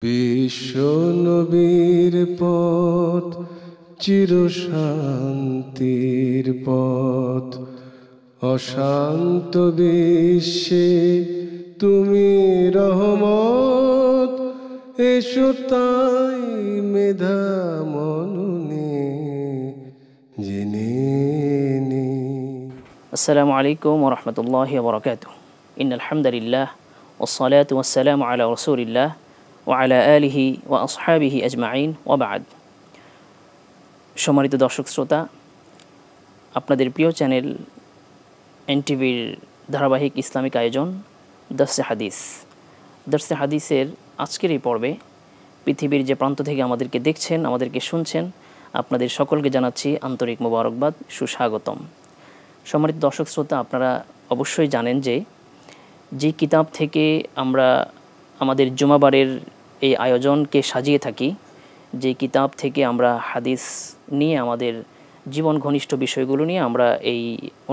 বিশ্ব নবীর পথ চিরশান্তির পথ, অশান্ত বিশ্বে তুমি রহমত। এসো তাই মেধা মননে জেনে নে। আসসালামু আলাইকুম ওয়া রাহমাতুল্লাহি ওয়া বারাকাতুহু। ইন্নাল হামদালিল্লাহ ওয়াসসালাতু ওয়াসসালামু আলা রাসূলিল্লাহ ওয়া আলা আলিহি ওয়া আসহাবিহি আজমাইন ওয়া বা'দ। সম্মানিত দর্শক শ্রোতা, আপনাদের প্রিয় চ্যানেল এনটিভির ধারাবাহিক ইসলামিক আয়োজন দর্সে হাদিসের আজকের এই পর্বে পৃথিবীর যে প্রান্ত থেকে আমাদেরকে দেখছেন, আমাদেরকে শুনছেন, আপনাদের সকলকে জানাচ্ছি আন্তরিক মোবারকবাদ, সুস্বাগতম। সম্মানিত দর্শক শ্রোতা, আপনারা অবশ্যই জানেন যে কিতাব থেকে আমরা আমাদের জুমাবারের এই আয়োজনকে সাজিয়ে থাকি, যে কিতাব থেকে আমরা হাদিস নিয়ে আমাদের জীবন ঘনিষ্ঠ বিষয়গুলো নিয়ে আমরা এই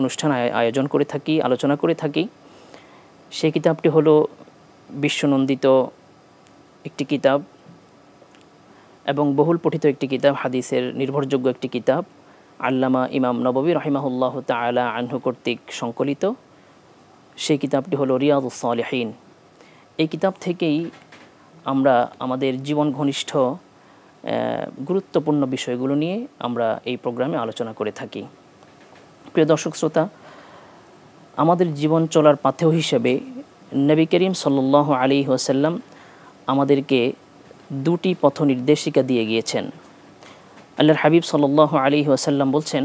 অনুষ্ঠান আয়োজন করে থাকি, আলোচনা করে থাকি, সেই কিতাবটি হলো বিশ্বনন্দিত একটি কিতাব এবং বহুল পঠিত একটি কিতাব, হাদিসের নির্ভরযোগ্য একটি কিতাব, আল্লামা ইমাম নববী রাহিমাহুল্লাহ তাআলা আনহু কর্তৃক সংকলিত। সেই কিতাবটি হলো রিয়াদুস সালিহিন। এই কিতাব থেকেই আমরা আমাদের জীবন ঘনিষ্ঠ গুরুত্বপূর্ণ বিষয়গুলো নিয়ে আমরা এই প্রোগ্রামে আলোচনা করে থাকি। প্রিয় দর্শক শ্রোতা, আমাদের জীবন চলার পাথেয় হিসেবে নবী করিম সাল্লাল্লাহু আলাইহি ওয়াসাল্লাম আমাদেরকে দুটি পথ নির্দেশিকা দিয়ে গিয়েছেন। আল্লাহর হাবিব সাল্লাল্লাহু আলাইহি ওয়াসাল্লাম বলছেন,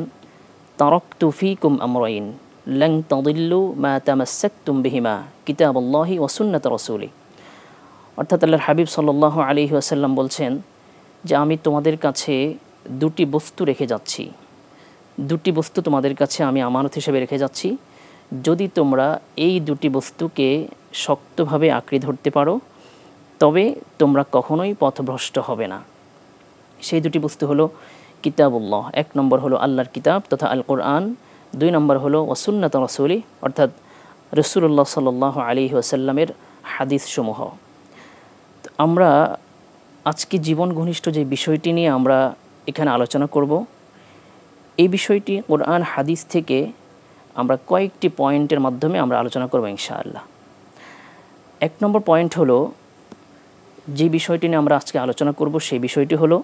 তারাকতু ফীকুম আমরাইন লান তাদিল্লু মা তামাসসাকতুম বিহিমা কিতাবুল্লাহি ওয়া সুন্নাত রাসূলি। অর্থাৎ আল্লাহর হাবিব সাল্লাল্লাহু আলাইহি ওয়াসাল্লাম বলছেন যে আমি তোমাদের কাছে দুটি বস্তু রেখে যাচ্ছি, দুটি বস্তু তোমাদের কাছে আমি আমানত হিসেবে রেখে যাচ্ছি। যদি তোমরা এই দুটি বস্তুকে শক্তভাবে আঁকড়ে ধরতে পারো তবে তোমরা কখনোই পথভ্রষ্ট হবে না। সেই দুটি বস্তু হলো কিতাবুল্লাহ, এক নম্বর হলো আল্লাহর কিতাব তথা আল কোরআন, দুই নম্বর হলো ওয়াসুন্নাত রাসূলি অর্থাৎ রাসূলুল্লাহ সাল্লাল্লাহু আলাইহি ওয়াসাল্লামের হাদিসসমূহ। আমরা আজকে জীবন ঘনিষ্ঠ যে বিষয়টি নিয়ে আমরা এখানে আলোচনা করব, এই বিষয়টি কোরআন হাদিস থেকে আমরা কয়েকটি পয়েন্টের মাধ্যমে আমরা আলোচনা করব ইনশাআল্লাহ। এক নম্বর পয়েন্ট হলো, যে বিষয়টি নিয়ে আমরা আজকে আলোচনা করব সেই বিষয়টি হলো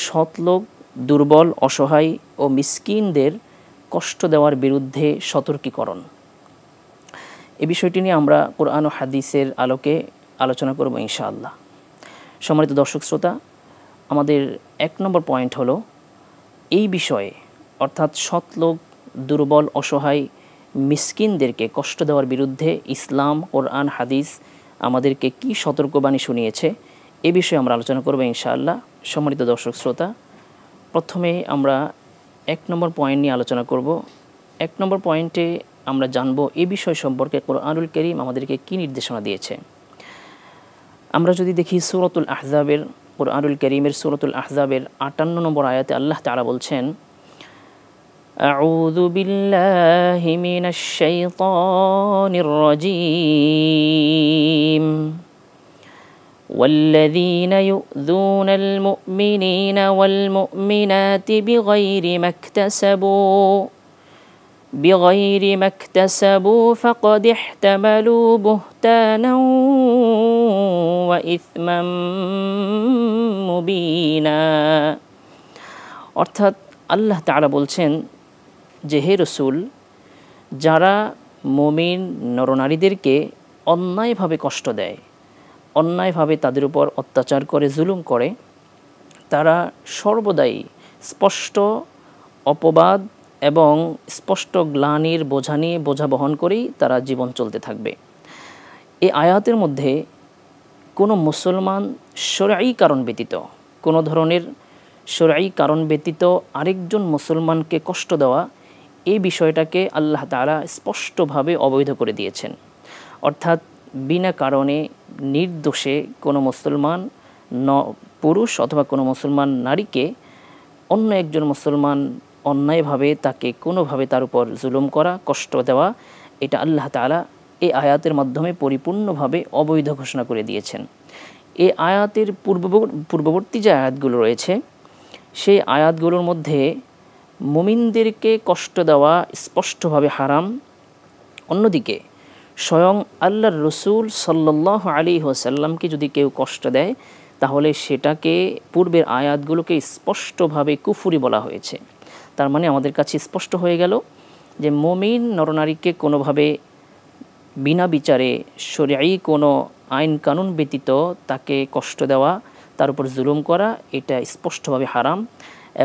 সৎলোক, দুর্বল, অসহায় ও মিসকিনদের কষ্ট দেওয়ার বিরুদ্ধে সতর্কীকরণ। এই বিষয়টি নিয়ে আমরা কোরআন ও হাদিসের আলোকে আলোচনা করব ইনশাআল্লাহ। সম্মানিত দর্শক শ্রোতা, আমাদের এক নম্বর পয়েন্ট হলো এই বিষয়ে, অর্থাৎ সৎলোক, দুর্বল, অসহায়, মিসকিনদেরকে কষ্ট দেওয়ার বিরুদ্ধে ইসলাম, কোরআন, হাদিস আমাদেরকে কি সতর্কবাণী শুনিয়েছে এ বিষয়ে আমরা আলোচনা করব ইনশাআল্লাহ। সম্মানিত দর্শক শ্রোতা, প্রথমে আমরা এক নম্বর পয়েন্ট নিয়ে আলোচনা করব। এক নম্বর পয়েন্টে আমরা জানব এই বিষয় সম্পর্কে কোরআনুল কারীম আমাদেরকে কি নির্দেশনা দিয়েছে। আমরা যদি দেখি সূরাতুল আহজাবের, কোরআনুল কারীমের সূরাতুল আহজাবের ৫৮ নম্বর আয়াতে আল্লাহ তাআলা বলছেন, আউযু বিল্লাহি মিনাশ শাইতানির রাজীম والذين يؤذون المؤمنين والمؤمنات بغير ما اكتسبوا فقد احتملوا بهتانا وإثما মুবিনা। অর্থাৎ আল্লাহ তাআলা বলছেন যে হে রাসূল, যারা মুমিন নরনারীদেরকে অন্যায়ভাবে কষ্ট দেয়, অন্যায়ভাবে তাদের উপর অত্যাচার করে, জুলুম করে, তারা সর্বদাই স্পষ্ট অপবাদ এবং স্পষ্ট গ্লানির বোঝা নিয়ে, বোঝা বহন করেই তারা জীবন চলতে থাকবে। এই আয়াতের মধ্যে কোনো মুসলমান শরঈ কারণ ব্যতীত, কোনো ধরনের শরঈ কারণ ব্যতীত আরেকজন মুসলমানকে কষ্ট দেওয়া, এই বিষয়টাকে আল্লাহ তাআলা স্পষ্টভাবে অবৈধ করে দিয়েছেন। অর্থাৎ বিনা কারণে নির্দোষে কোনো মুসলমান পুরুষ অথবা কোনো মুসলমান নারীকে অন্য একজন মুসলমান অন্যায়ভাবে তাকে কোনোভাবে তার উপর জুলুম করা, কষ্ট দেওয়া, এটা আল্লাহ তাআলা এই আয়াতের মাধ্যমে পরিপূর্ণভাবে অবৈধ ঘোষণা করে দিয়েছেন। এই আয়াতের পূর্ববর্তী যে আয়াতগুলো রয়েছে সেই আয়াতগুলোর মধ্যে মুমিনদেরকে কষ্ট দেওয়া স্পষ্টভাবে হারাম। অন্যদিকে স্বয়ং আল্লাহর রসুল সাল্লাল্লাহু আলাইহি ওয়াসাল্লামকে যদি কেউ কষ্ট দেয় তাহলে সেটাকে পূর্বের আয়াতগুলোকে স্পষ্টভাবে কুফরি বলা হয়েছে। তার মানে আমাদের কাছে স্পষ্ট হয়ে গেল যে মুমিন নরনারীকে কোনোভাবে বিনা বিচারে শরীয়ী কোনো আইন কানুন ব্যতীত তাকে কষ্ট দেওয়া, তার উপর জুলুম করা, এটা স্পষ্টভাবে হারাম।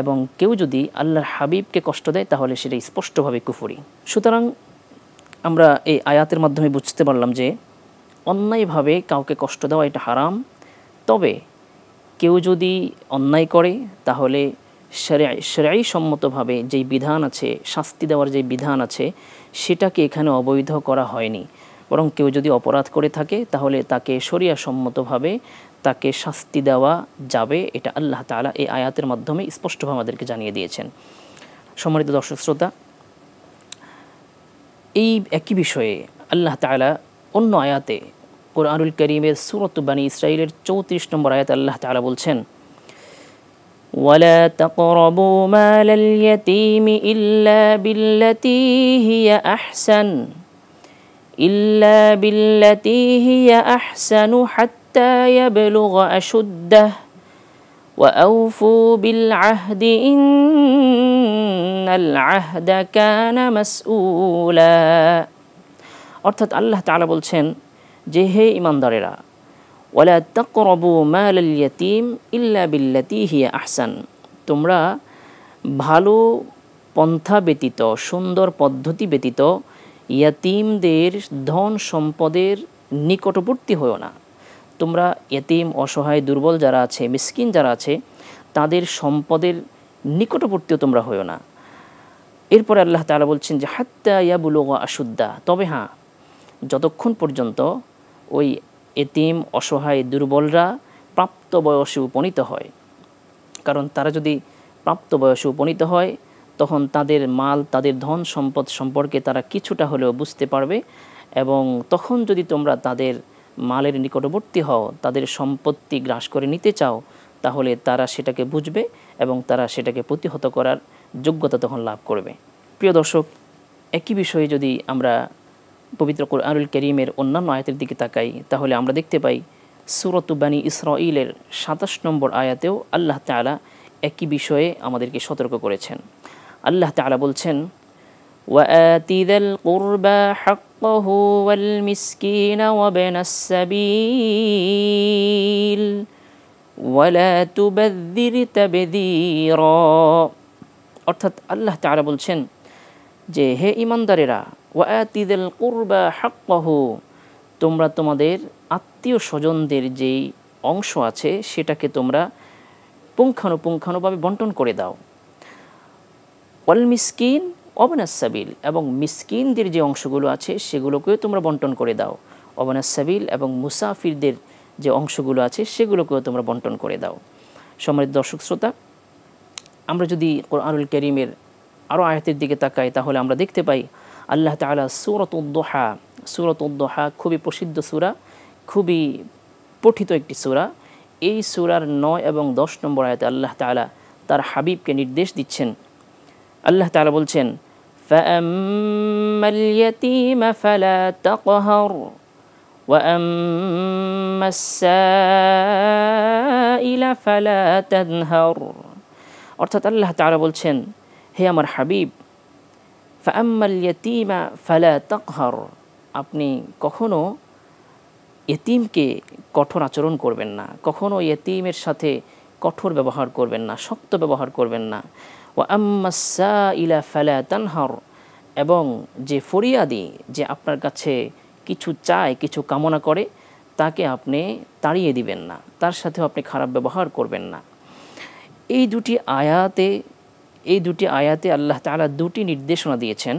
এবং কেউ যদি আল্লাহর হাবিবকে কষ্ট দেয় তাহলে সেটা স্পষ্টভাবে কুফরি। সুতরাং আমরা এই আয়াতের মাধ্যমে বুঝতে পারলাম যে অন্যায়ভাবে কাউকে কষ্ট দেওয়া এটা হারাম। তবে কেউ যদি অন্যায় করে তাহলে শরঈ সম্মতভাবে যেই বিধান আছে, শাস্তি দেওয়ার যে বিধান আছে, সেটাকে এখানে অবৈধ করা হয়নি। বরং কেউ যদি অপরাধ করে থাকে তাহলে তাকে শরিয়া সম্মতভাবে তাকে শাস্তি দেওয়া যাবে। এটা আল্লাহ তাআলা এই আয়াতের মাধ্যমে স্পষ্টভাবে আমাদেরকে জানিয়ে দিয়েছেন। সম্মানিত দর্শক শ্রোতা, এই একই বিষয়ে আল্লাহ তাআলা অন্য আয়াতে কুরআনুল কারীমের সূরাত বনী ইসরাঈলের 34 নম্বর আয়াতে আল্লাহ তাআলা বলছেন, ওয়ালা তাকরাবু মালাল ইয়াতীম ইল্লা বিল্লাতী হিয়া আহসানু হাত্তা ইয়াবলুগা আশুদ্দাহু ওয়া আওফু বিল আহদি ইন্নাল আহদা কানা মাসউলা। অর্থাৎ আল্লাহ তাআলা বলছেন যে হে ঈমানদারেরা, ওয়ালা তাকরাবু মালাল ইয়াতীম ইল্লা বিল্লাতী হিয়া আহসান, তোমরা ভালো পন্থা ব্যতীত, সুন্দর পদ্ধতি ব্যতীত ইয়াতীমদের ধন সম্পদের নিকটবর্তী হও না। তোমরা ইয়াতীম, অসহায়, দুর্বল যারা আছে, মিসকিন যারা আছে, তাদের সম্পদের নিকটবর্তীও তোমরা হও না। এরপরে আল্লাহ তাআলা বলছেন যে হাত্তা ইয়াবলুগা আশুদ্দা, তবে হ্যাঁ, যতক্ষণ পর্যন্ত ওই এতিম, অসহায়, দুর্বলরা প্রাপ্ত বয়সে উপনীত হয়। কারণ তারা যদি প্রাপ্ত বয়সে উপনীত হয় তখন তাদের মাল, তাদের ধন সম্পদ সম্পর্কে তারা কিছুটা হলেও বুঝতে পারবে। এবং তখন যদি তোমরা তাদের মালের নিকটবর্তী হও, তাদের সম্পত্তি গ্রাস করে নিতে চাও, তাহলে তারা সেটাকে বুঝবে এবং তারা সেটাকে প্রতিহত করার যোগ্যতা তখন লাভ করবে। প্রিয় দর্শক, একই বিষয়ে যদি আমরা পবিত্র কুরআনুল কারীমের অন্যান্য আয়াতের দিকে তাকাই তাহলে আমরা দেখতে পাই সূরাত বনী ইসরাঈলের 27 নম্বর আয়াতেও আল্লাহ তাআলা একই বিষয়ে আমাদেরকে সতর্ক করেছেন। আল্লাহ তাআলা বলছেন, ওয়াআতি যাল কুরবা হাক্কাহু ওয়াল মিসকিনা ওয়াবনাস সাবিল ওয়ালা তুবাযযির তাবযীরা। অর্থাৎ আল্লাহ তাআলা বলছেন যে হে ঈমানদারেরা, ওয়াআতি যাল কুরবা হাক্কাহু, তোমরা তোমাদের আত্মীয় স্বজনদের যেই অংশ আছে সেটাকে তোমরা পুঙ্খানুপুঙ্খানুভাবে বন্টন করে দাও। ওয়াল মিসকিন ওয়াবনাস সাবিল, এবং মিসকিনদের যে অংশগুলো আছে সেগুলোকেও তোমরা বন্টন করে দাও। ওয়াবনাস সাবিল, এবং মুসাফিরদের যে অংশগুলো আছে সেগুলোকেও তোমরা বন্টন করে দাও। সম্মানিত দর্শক শ্রোতা, আমরা যদি কুরআনুল কারীমের আরও আয়াতের দিকে তাকাই তাহলে আমরা দেখতে পাই আল্লাহ তাআলা সূরাতুদ দুহা খুবই প্রসিদ্ধ সূরা, খুবই পঠিত একটি সূরা। এই সূরার 9 এবং 10 নম্বর আয়াতে আল্লাহ তাআলা তার হাবিবকে নির্দেশ দিচ্ছেন। আল্লাহ তাআলা বলছেন, ফাআম্মাল ইয়াতীমা ফালা তাকহার ওয়া আম্মাস সাইলা ফালা তানহার। অর্থাৎ আল্লাহ তাআলা বলছেন, হে আমার হাবিব, ফাআম্মাল ইয়াতীমা ফালা তাকহার, আপনি কখনো ইতিমকে কঠোর আচরণ করবেন না, কখনো ইতিমের সাথে কঠোর ব্যবহার করবেন না, শক্ত ব্যবহার করবেন না। ওয়া আম্মাস সাইলা ফালা তানহার, এবং যে ফরিয়াদি, যে আপনার কাছে কিছু চায়, কিছু কামনা করে, তাকে আপনি তাড়িয়ে দিবেন না, তার সাথেও আপনি খারাপ ব্যবহার করবেন না। এই দুটি আয়াতে আল্লাহ তাআলা দুটি নির্দেশনা দিয়েছেন।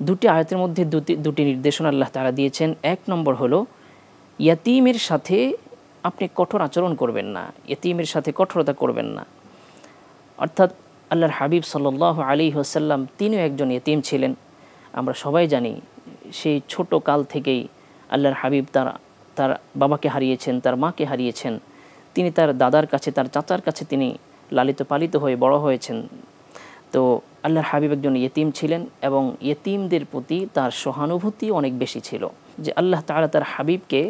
দুটি আয়াতের মধ্যে দুটি নির্দেশনা আল্লাহ তাআলা দিয়েছেন। এক নম্বর হলো ইয়াতীমের সাথে আপনি কঠোর আচরণ করবেন না, ইয়াতীমের সাথে কঠোরতা করবেন না। অর্থাৎ আল্লাহর হাবিব সাল্লাল্লাহু আলাইহি ওয়াসাল্লাম তিনিও একজন ইয়াতীম ছিলেন। আমরা সবাই জানি সেই ছোট কাল থেকেই আল্লাহর হাবিব তার তার বাবাকে হারিয়েছেন, তার মাকে হারিয়েছেন, তিনি তার দাদার কাছে, তার চাচার কাছে তিনি লালিত পালিত হয়ে বড় হয়েছেন। তো আল্লাহর হাবিব একজন ইয়েতিম ছিলেন এবং ইয়েতিমদের প্রতি তার সহানুভূতি অনেক বেশি ছিল। যে আল্লাহ তাআলা তার হাবিবকে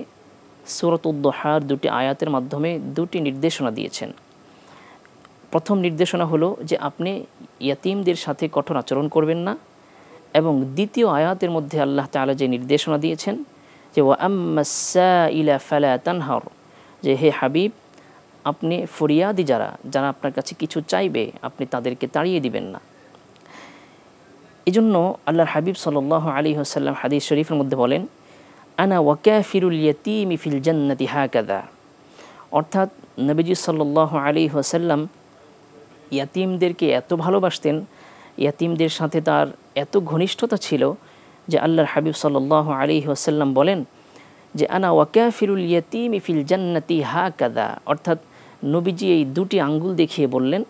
সূরাতুদ দুহার 2টি আয়াতের মাধ্যমে 2টি নির্দেশনা দিয়েছেন। প্রথম নির্দেশনা হলো যে আপনি ইয়েতিমদের সাথে কঠোর আচরণ করবেন না, এবং দ্বিতীয় আয়াতের মধ্যে আল্লাহ তাআলা যে নির্দেশনা দিয়েছেন যে ওয়া আম্মাস সাইলা ফালা তানহার, যে হে হাবিব আপনি ফরিয়াদি যারা আপনার কাছে কিছু চাইবে আপনি তাদেরকে তাড়িয়ে দিবেন না। এজন্য আল্লাহর হাবিব সাল্লাল্লাহু আলাইহি ওয়াসাল্লাম হাদিস শরীফের মধ্যে বলেন আনা ওয়াকাফিরুল ইয়াতীমি ফিল জান্নাতি হাকাযা, অর্থাৎ নবীজি সাল্লাল্লাহু আলাইহি ওয়াসাল্লাম ইয়াতীমদেরকে এত ভালোবাসতেন, ইয়াতীমদের সাথে তার এত ঘনিষ্ঠতা ছিল যে আল্লাহর হাবিব সাল্লাল্লাহু আলাইহি ওয়াসাল্লাম বলেন যে আনা ওয়াকাফিরুল ইয়াতীমি ফিল জান্নাতি হাকাযা, অর্থাৎ নবীজি এই 2টি আঙ্গুল দেখিয়ে বললেন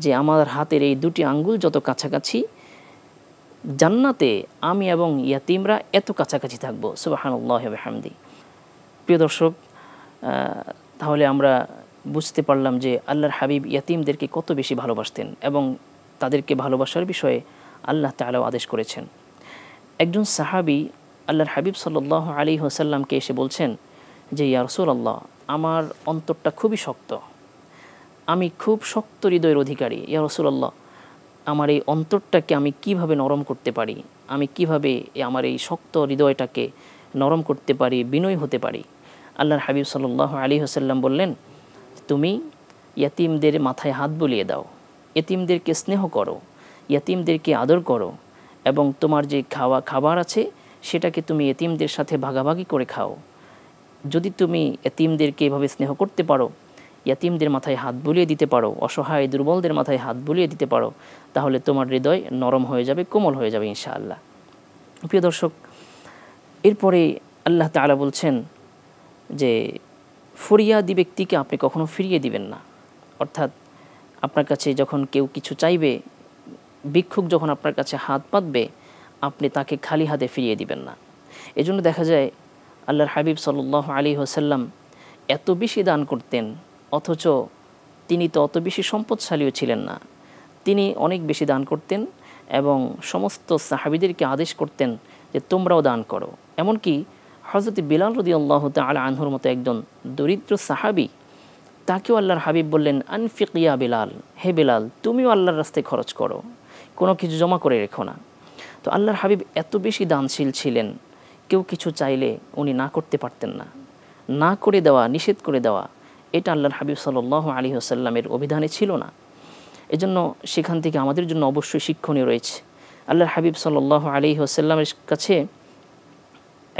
যে আমার হাতের এই 2টি আঙ্গুল যত কাছাকাছি, জান্নাতে আমি এবং ইয়াতীমরা এত কাছাকাছি থাকবো। সুবহানাল্লাহি ওয়া বিহামদি। প্রিয় দর্শক, তাহলে আমরা বুঝতে পারলাম যে আল্লাহর হাবিব ইয়াতীমদেরকে কত বেশি ভালোবাসতেন এবং তাদেরকে ভালোবাসার বিষয়ে আল্লাহ তাআলা আদেশ করেছেন। একজন সাহাবী আল্লাহর হাবিব সাল্লাল্লাহু আলাইহি ওয়াসাল্লামকে এসে বলছেন যে ইয়া রাসূলুল্লাহ, আমার অন্তরটা খুবই শক্ত, আমি খুব শক্ত হৃদয়ের অধিকারী। ইয়া রাসূলুল্লাহ, আমার এই অন্তরটাকে আমি কিভাবে নরম করতে পারি, আমি কিভাবে আমার এই শক্ত হৃদয়টাকে নরম করতে পারি, বিনয়ী হতে পারি? আল্লাহর হাবিব সাল্লাল্লাহু আলাইহি ওয়াসাল্লাম বললেন, তুমি ইয়াতীমদের মাথায় হাত বুলিয়ে দাও, ইয়াতীমদেরকে স্নেহ করো, ইয়াতীমদেরকে আদর করো, এবং তোমার যে খাবার আছে সেটাকে তুমি ইয়াতীমদের সাথে ভাগাভাগি করে খাও। যদি তুমি ইয়াতীমদেরকে এভাবে স্নেহ করতে পারো, ইয়াতীমদের মাথায় হাত বুলিয়ে দিতে পারো, অসহায় দুর্বলদের মাথায় হাত বুলিয়ে দিতে পারো, তাহলে তোমার হৃদয় নরম হয়ে যাবে, কোমল হয়ে যাবে ইনশাআল্লাহ। প্রিয় দর্শক, এরপরে আল্লাহ তাআলা বলছেন যে ফরিয়াদি ব্যক্তিকে আপনি কখনো ফিরিয়ে দিবেন না, অর্থাৎ আপনার কাছে যখন কেউ কিছু চাইবে, ভিক্ষুক যখন আপনার কাছে হাত পাতবে, আপনি তাকে খালি হাতে ফিরিয়ে দিবেন না। এজন্য দেখা যায় আল্লাহর হাবিব সাল্লাল্লাহু আলাইহি ওয়াসাল্লাম এত বেশি দান করতেন, অথচ তিনি তো অত বেশি সম্পদশালীও ছিলেন না। তিনি অনেক বেশি দান করতেন এবং সমস্ত সাহাবীদেরকে আদেশ করতেন যে তোমরাও দান করো। এমনকি হযরত বিলাল রাদিয়াল্লাহু তাআলা আনহুর মতো একজন দরিদ্র সাহাবী, তাকেও আল্লাহর হাবিব বললেন আনফিক ইয়া বিলাল, হে বিলাল তুমিও আল্লাহর রাস্তায় খরচ করো, কোনো কিছু জমা করে রেখো না। তো আল্লাহর হাবিব এত বেশি দানশীল ছিলেন, কেউ কিছু চাইলে উনি না করতে পারতেন না। না করে দেওয়া, নিষেধ করে দেওয়া, এটা আল্লাহর হাবিব সাল্লাল্লাহু আলাইহি ওয়াসাল্লামের অভিধানে ছিল না। এজন্য সেখান থেকে আমাদের জন্য অবশ্যই শিক্ষণীয় রয়েছে। আল্লাহর হাবিব সাল্লাল্লাহু আলাইহি ওয়াসাল্লামের কাছে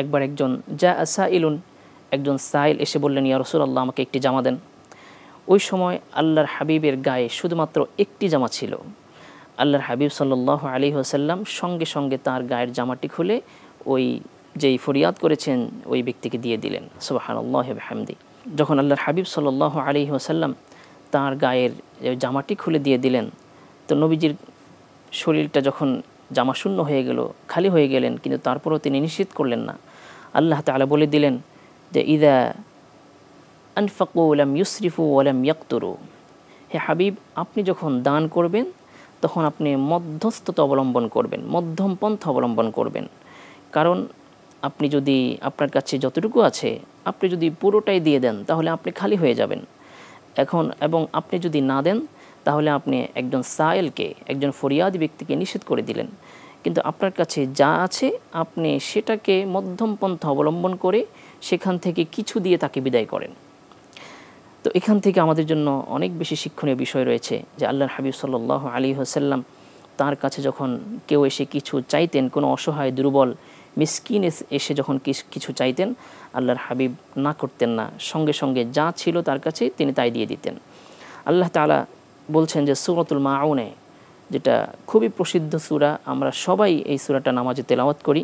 একবার একজন সাইলুন, একজন সাইল এসে বললেন, ইয়া রাসূলুল্লাহ, আমাকে একটি জামা দেন। ওই সময় আল্লাহর হাবিবের গায়ে শুধুমাত্র একটি জামা ছিল। আল্লাহর হাবিব সাল্লাল্লাহু আলাইহি ওয়াসাল্লাম সঙ্গে সঙ্গে তার গায়ের জামাটি খুলে ওই যেই ফরিয়াদ করেছেন ওই ব্যক্তিকে দিয়ে দিলেন। সুবহানাল্লাহি ওয়া বিহামদি। যখন আল্লাহর হাবিব সাল্লাল্লাহু আলাইহি ওয়াসাল্লাম তার গায়ের জামাটি খুলে দিয়ে দিলেন, তো নবীজির শরীরটা যখন জামা শূন্য হয়ে গেল, খালি হয়ে গেলেন, কিন্তু তারপরও তিনি নিষেধ করলেন না। আল্লাহ তাআলা বলে দিলেন যে ইদা আনফাকু লাম ইউসরিফু ওয়া লাম ইয়াকতুরু, হে হাবিব আপনি যখন দান করবেন তখন আপনি মধ্যস্থতা অবলম্বন করবেন, মধ্যম পন্থা অবলম্বন করবেন। কারণ আপনি যদি আপনার কাছে যতটুকু আছে আপনি যদি পুরোটাই দিয়ে দেন তাহলে আপনি খালি হয়ে যাবেন। এবং আপনি যদি না দেন তাহলে আপনি একজন সাইলকে, একজন ফরিয়াদি ব্যক্তিকে নিষেধ করে দিলেন। কিন্তু আপনার কাছে যা আছে আপনি সেটাকে মধ্যম পন্থা অবলম্বন করে সেখান থেকে কিছু দিয়ে তাকে বিদায় করেন। তো এখান থেকে আমাদের জন্য অনেক বেশি শিক্ষণীয় বিষয় রয়েছে যে আল্লাহর হাবিব সাল্লাল্লাহু আলাইহি ওয়াসাল্লাম তার কাছে যখন কেউ এসে কিছু চাইতেন, কোনো অসহায় দুর্বল মিসকিন এসে যখন কিছু চাইতেন, আল্লাহর হাবিব না করতেন না, সঙ্গে সঙ্গে যা ছিল তার কাছে তিনি তাই দিয়ে দিতেন। আল্লাহ তাআলা বলছেন যে সূরাতুল মাউনে, যেটা খুবই প্রসিদ্ধ সূরা, আমরা সবাই এই সূরাটা নামাজে তেলাওয়াত করি।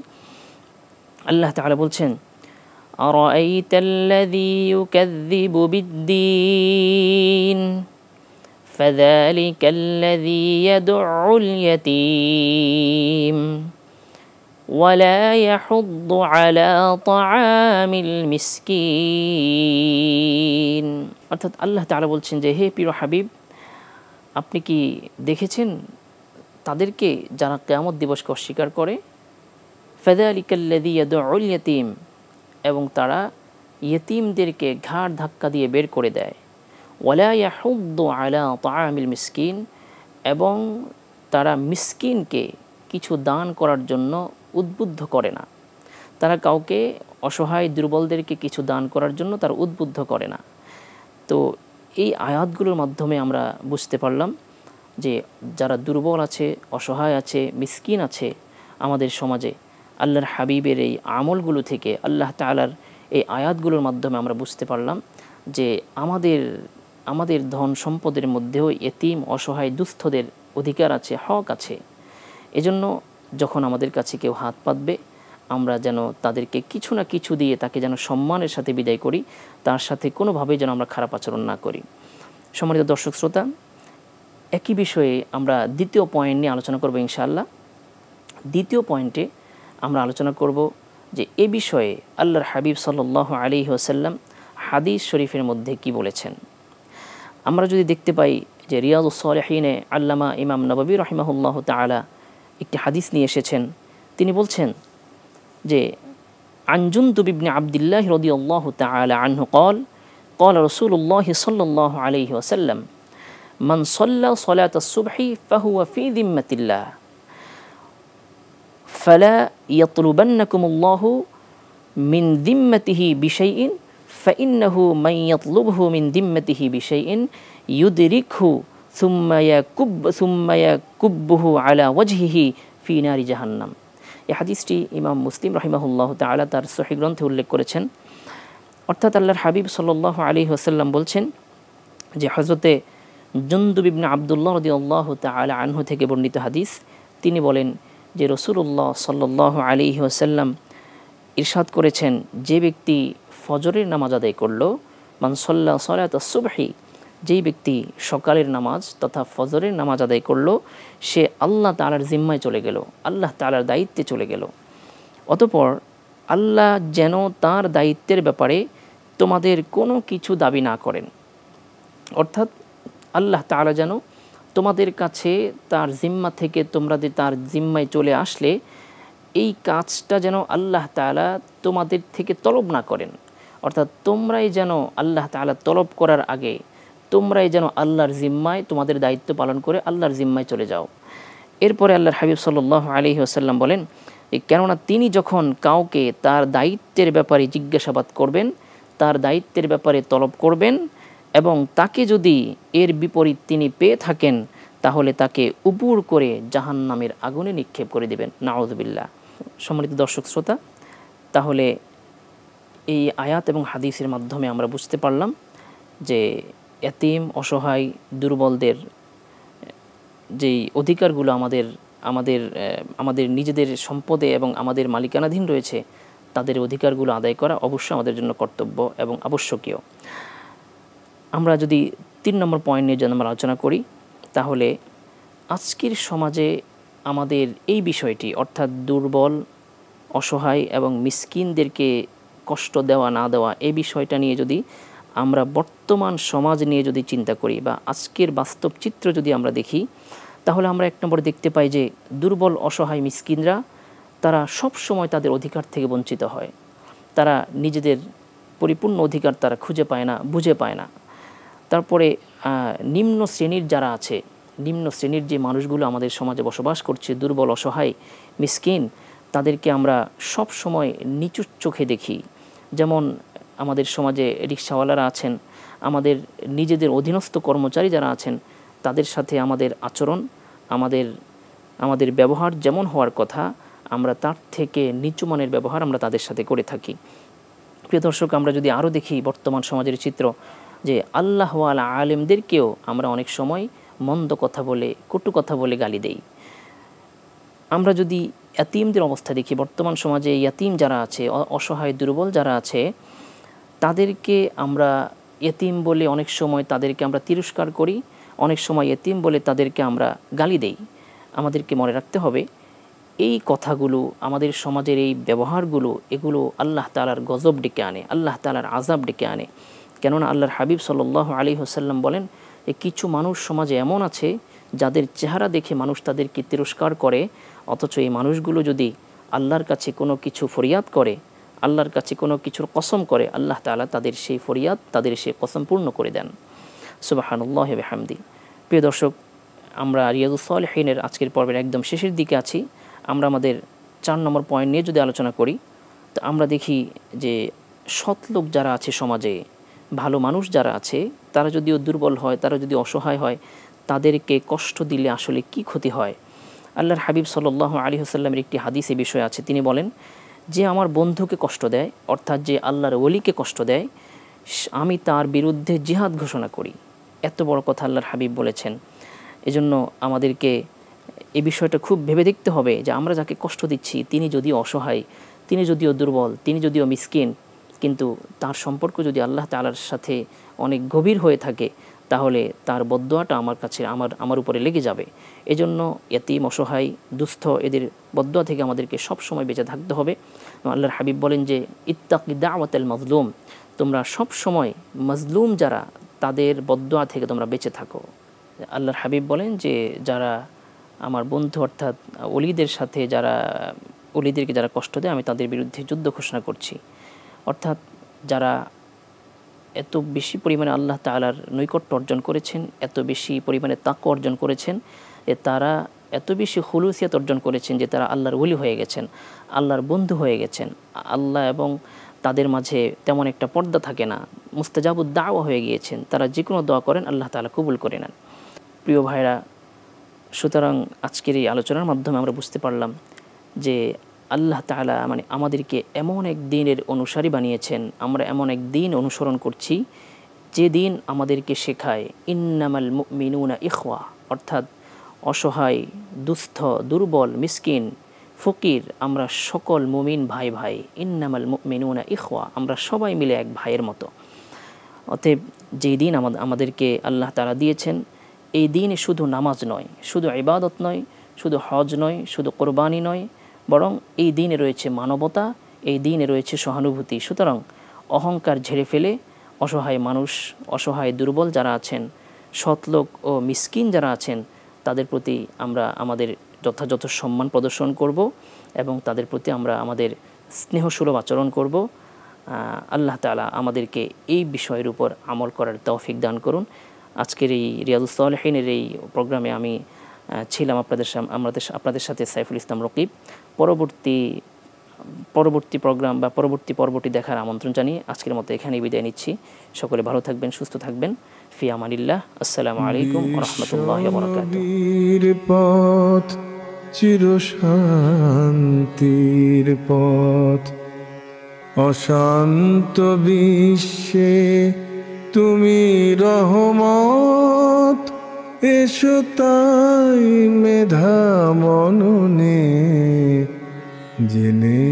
আল্লাহ তাআলা বলছেন আরাআইতাল্লাযী ইউকাযযিবু বিদ্দীন ফাযালিকাল্লাযী ইয়াদউল ইয়াতীম ওয়ালা ইয়াহুদ্দু আলা তাআমিল মিসকিন। অর্থাৎ আল্লাহ তাআলা বলছেন যে হে প্রিয় হাবিব, আপনি কি দেখেছেন তাদেরকে যারা কিয়ামত দিবসকে অস্বীকার করে? ফাযালিকাল্লাযী ইয়াদউল ইয়াতীম, এবং তারা ইয়েতিমদেরকে ঘাড় ধাক্কা দিয়ে বের করে দেয়। ওয়ালা ইয়াহুদ্দু আলা তাআমিল মিসকিন, এবং তারা মিসকিনকে কিছু দান করার জন্য উদ্বুদ্ধ করে না। তারা কাউকে অসহায় দুর্বলদেরকে কিছু দান করার জন্য তারা উদ্বুদ্ধ করে না। তো এই আয়াতগুলোর মাধ্যমে আমরা বুঝতে পারলাম যে যারা দুর্বল আছে, অসহায় আছে, মিসকিন আছে আমাদের সমাজে, আল্লাহর হাবিবের এই আমলগুলো থেকে, আল্লাহ তাআলার এই আয়াতগুলোর মাধ্যমে আমরা বুঝতে পারলাম যে আমাদের ধন সম্পদের মধ্যেও এতিম, অসহায়, দুস্থদের অধিকার আছে, হক আছে। এজন্য যখন আমাদের কাছে কেউ হাত পাতবে, আমরা যেন তাদেরকে কিছু না কিছু দিয়ে তাকে যেন সম্মানের সাথে বিদায় করি, তার সাথে কোনোভাবেই যেন আমরা খারাপ আচরণ না করি। সম্মানিত দর্শক শ্রোতা, একই বিষয়ে আমরা দ্বিতীয় পয়েন্ট নিয়ে আলোচনা করব ইনশাআল্লাহ। দ্বিতীয় পয়েন্টে আমরা আলোচনা করব যে এ বিষয়ে আল্লাহর হাবিব সাল্লাল্লাহু আলাইহি ওয়াসাল্লাম হাদিস শরীফের মধ্যে কি বলেছেন। আমরা যদি দেখতে পাই যে রিয়াদুস সালিহিনে আল্লামা ইমাম নববী রাহিমাহুল্লাহ তাআলা একটি হাদিস নিয়ে এসেছেন। তিনি বলছেন যে আন জুনদুব ইবনে আবদুল্লাহ রাদিয়াল্লাহু তাআলা আনহু قال قال رسول الله صلى الله عليه وسلم من صلى صلاة الصبح فهو في ذمة الله فلا يطلبنكم الله من ذمته بشيء فإنه من يطلبه من ذمته بشيء يدركه ثم يكبه على وجهه في نار جهنم। এই হাদিসটি ইমাম মুসলিম রাহিমাহুল্লাহ তাআলা তার সহিহ গ্রন্থে উল্লেখ করেছেন। অর্থাৎ আল্লাহর হাবিব সাল্লাল্লাহু আলাইহি ওয়াসাল্লাম বলছেন যে হযরতে জুনদুব ইবনে আবদুল্লাহ রাদিয়াল্লাহু তাআলা আনহু থেকে বর্ণিত হাদিস, তিনি বলেন যে রাসূলুল্লাহ সাল্লাল্লাহু আলাইহি ওয়াসাল্লাম ইরশাদ করেছেন, যে ব্যক্তি ফজরের নামাজ আদায় করলো, মান সাল্লা সালাতাস সুবহি, যেই ব্যক্তি সকালের নামাজ তথা ফজরের নামাজ আদায় করলো, সে আল্লাহ তাআলার জিম্মায় চলে গেল, আল্লাহ তাআলার দায়িত্বে চলে গেল। অতঃপর আল্লাহ যেন তার দায়িত্বের ব্যাপারে তোমাদের কোনো কিছু দাবি না করেন। অর্থাৎ আল্লাহ তাআলা যেন তোমাদের কাছে তার জিম্মা থেকে তোমরা তার জিম্মায় চলে আসলে এই কাজটা যেন আল্লাহ তাআলা তোমাদের থেকে তলব না করেন। অর্থাৎ তোমরাই যেন আল্লাহ তাআলা তলব করার আগে তোমরাই যেন আল্লাহর জিম্মায় তোমাদের দায়িত্ব পালন করে আল্লাহর জিম্মায় চলে যাও। এরপরে আল্লাহর হাবিব সাল্লাল্লাহু আলাইহি ওয়াসাল্লাম বলেন, কেননা তিনি যখন কাউকে তার দায়িত্বের ব্যাপারে জিজ্ঞাসাবাদ করবেন, তার দায়িত্বের ব্যাপারে তলব করবেন, এবং তাকে যদি এর বিপরীত তিনি পেয়ে থাকেন, তাহলে তাকে উপুর করে জাহান্নামের আগুনে নিক্ষেপ করে দেবেন। নাউযুবিল্লাহ। সম্মানিত দর্শক শ্রোতা, তাহলে এই আয়াত এবং হাদিসের মাধ্যমে আমরা বুঝতে পারলাম যে এতিম, অসহায়, দুর্বলদের যেই অধিকারগুলো আমাদের নিজেদের সম্পদে এবং আমাদের মালিকানাধীন রয়েছে, তাদের অধিকারগুলো আদায় করা অবশ্যই আমাদের জন্য কর্তব্য এবং আবশ্যকীয়। আমরা যদি 3 নম্বর পয়েন্ট নিয়ে যদি আমরা আলোচনা করি, তাহলে আজকের সমাজে আমাদের এই বিষয়টি, অর্থাৎ দুর্বল, অসহায় এবং মিসকিনদেরকে কষ্ট দেওয়া না দেওয়া, এই বিষয়টা নিয়ে যদি আমরা বর্তমান সমাজ নিয়ে যদি চিন্তা করি বা আজকের বাস্তব চিত্র যদি আমরা দেখি, তাহলে আমরা 1 নম্বরে দেখতে পাই যে দুর্বল, অসহায়, মিসকিনরা তারা সব সময় তাদের অধিকার থেকে বঞ্চিত হয়। তারা নিজেদের পরিপূর্ণ অধিকার তারা খুঁজে পায় না, বুঝে পায় না। তারপরে নিম্ন শ্রেণীর যারা আছে, নিম্ন শ্রেণীর যে মানুষগুলো আমাদের সমাজে বসবাস করছে, দুর্বল, অসহায়, মিসকিন, তাদেরকে আমরা সব সময় নিচু চোখে দেখি। যেমন আমাদের সমাজে রিকশাওয়ালারা আছেন, আমাদের নিজেদের অধীনস্থ কর্মচারী যারা আছেন, তাদের সাথে আমাদের আচরণ, আমাদের ব্যবহার যেমন হওয়ার কথা, আমরা তার থেকে নিচু মানের ব্যবহার আমরা তাদের সাথে করে থাকি। প্রিয় দর্শক, আমরা যদি আরও দেখি বর্তমান সমাজের চিত্র, যে আল্লাহওয়ালা আলেমদেরকেও আমরা অনেক সময় মন্দ কথা বলে, কটু কথা বলে গালি দেই। আমরা যদি ইয়াতীমদের অবস্থা দেখি, বর্তমান সমাজে ইয়াতীম যারা আছে, অসহায়, দুর্বল যারা আছে, তাদেরকে আমরা ইয়াতীম বলে অনেক সময় তাদেরকে আমরা তিরস্কার করি, অনেক সময় ইয়াতীম বলে তাদেরকে আমরা গালি দেই। আমাদেরকে মনে রাখতে হবে এই কথাগুলো, আমাদের সমাজের এই ব্যবহারগুলো, এগুলো আল্লাহ তাআলার গজব ডেকে আনে, আল্লাহ তাআলার আযাব ডেকে আনে। কেননা আল্লাহর হাবিব সাল্লাল্লাহু আলাইহি ওয়াসাল্লাম বলেন যে কিছু মানুষ সমাজে এমন আছে যাদের চেহারা দেখে মানুষ তাদেরকে তিরস্কার করে, অথচ এই মানুষগুলো যদি আল্লাহর কাছে কোনো কিছু ফরিয়াদ করে, আল্লাহর কাছে কোনো কিছুর কসম করে, আল্লাহ তাআলা তাদের সেই ফরিয়াদ, তাদের সেই কসম পূর্ণ করে দেন। সুবহানাল্লাহি ওয়া বিহামদি। প্রিয় দর্শক, আমরা রিয়াজুস সালিহিনের আজকের পর্বের একদম শেষের দিকে আছি। আমরা আমাদের 4 নম্বর পয়েন্ট নিয়ে যদি আলোচনা করি, তো আমরা দেখি যে সৎ লোক যারা আছে সমাজে, ভালো মানুষ যারা আছে, তারা যদিও দুর্বল হয়, তারা যদি অসহায় হয়, তাদেরকে কষ্ট দিলে আসলে কি ক্ষতি হয়। আল্লাহর হাবিব সাল্লাল্লাহু আলাইহি ওয়াসাল্লামের একটি হাদিস এ বিষয়ে আছে। তিনি বলেন যে আমার বন্ধুকে কষ্ট দেয়, অর্থাৎ যে আল্লাহর ওলিকে কষ্ট দেয়, আমি তার বিরুদ্ধে জিহাদ ঘোষণা করি। এত বড় কথা আল্লাহর হাবিব বলেছেন। এজন্য আমাদেরকে এই বিষয়টা খুব ভেবে দেখতে হবে যে আমরা যাকে কষ্ট দিচ্ছি তিনি যদিও অসহায়, তিনি যদিও দুর্বল, তিনি যদিও মিসকিন, কিন্তু তার সম্পর্ক যদি আল্লাহ তাআলার সাথে অনেক গভীর হয়ে থাকে, তাহলে তার বদদোয়াটা আমার কাছে আমার উপরে লেগে যাবে। এজন্য এতিম, অসহায়, দুস্থ এদের বদদোয়া থেকে আমাদেরকে সব সময় বেঁচে থাকতে হবে। আল্লাহর হাবিব বলেন যে ইত্তাকি দাওয়াতাল মাজলুম, তোমরা সব সময় মাজলুম যারা, তাদের বদদোয়া থেকে তোমরা বেঁচে থাকো। আল্লাহর হাবিব বলেন যে যারা আমার বন্ধু, অর্থাৎ ওলিদের সাথে যারা, ওলিদেরকে যারা কষ্ট দেয়, আমি তাদের বিরুদ্ধে যুদ্ধ ঘোষণা করছি। অর্থাৎ যারা এত বেশি পরিমাণে আল্লাহ তাআলার নৈকট্য অর্জন করেছেন, এত বেশি পরিমাণে তাকওয়া অর্জন করেছেন, তারা এত বেশি খুলুসিয়াত অর্জন করেছেন যে তারা আল্লাহর ওলি হয়ে গেছেন, আল্লাহর বন্ধু হয়ে গেছেন। আল্লাহ এবং তাদের মাঝে তেমন একটা পর্দা থাকে না, মুস্তাজাবুদ দাওয়া হয়ে গিয়েছেন। তারা যে কোনো দোয়া করেন আল্লাহ তাআলা কবুল করে নেন। প্রিয় ভাইরা, সুতরাং আজকের এই আলোচনার মাধ্যমে আমরা বুঝতে পারলাম যে আল্লাহ তাআলা আমাদেরকে এমন এক দিনের অনুসারী বানিয়েছেন, আমরা এমন এক দিন অনুসরণ করছি যে দিন আমাদেরকে শেখায় ইন্নামাল মুমিনুনা ইখওয়া, অর্থাৎ অসহায়, দুস্থ, দুর্বল, মিসকিন, ফকির, আমরা সকল মুমিন ভাই ভাই। ইন্নামাল মুমিনুনা ইখওয়া, আমরা সবাই মিলে এক ভাইয়ের মতো। অতএব যেই দিন আমাদেরকে আল্লাহ তাআলা দিয়েছেন, এই দিনে শুধু নামাজ নয়, শুধু ইবাদত নয়, শুধু হজ নয়, শুধু কোরবানি নয়, বরং এই দিনে রয়েছে মানবতা, এই দিনে রয়েছে সহানুভূতি। সুতরাং অহংকার ঝেড়ে ফেলে অসহায় মানুষ, অসহায় দুর্বল যারা আছেন, সৎলোক ও মিসকিন যারা আছেন, তাদের প্রতি আমরা আমাদের যথাযথ সম্মান প্রদর্শন করব এবং তাদের প্রতি আমরা আমাদের স্নেহসুলভ আচরণ করব। আল্লাহ তাআলা আমাদেরকে এই বিষয়ের উপর আমল করার তৌফিক দান করুন। আজকের এই রিয়াজুস সালিহিনের এই প্রোগ্রামে আমি ছিলাম আপনাদের সাথে সাইফুল ইসলাম রকিব। পরবর্তী প্রোগ্রাম বা পরবর্তী পর্বটি দেখার আমন্ত্রণ জানিয়ে আজকের মতো এখানেই বিদায় নিচ্ছি। সকলে ভালো থাকবেন, সুস্থ থাকবেন। ফি আমানিল্লাহ। আসসালামু আলাইকুম ওয়া রাহমাতুল্লাহি ওয়া বারাকাতুহু। চিরশান্তির পথ, অশান্ত বিশ্বে তুমি রহমত, এসো তাই মেধা মননে জেনে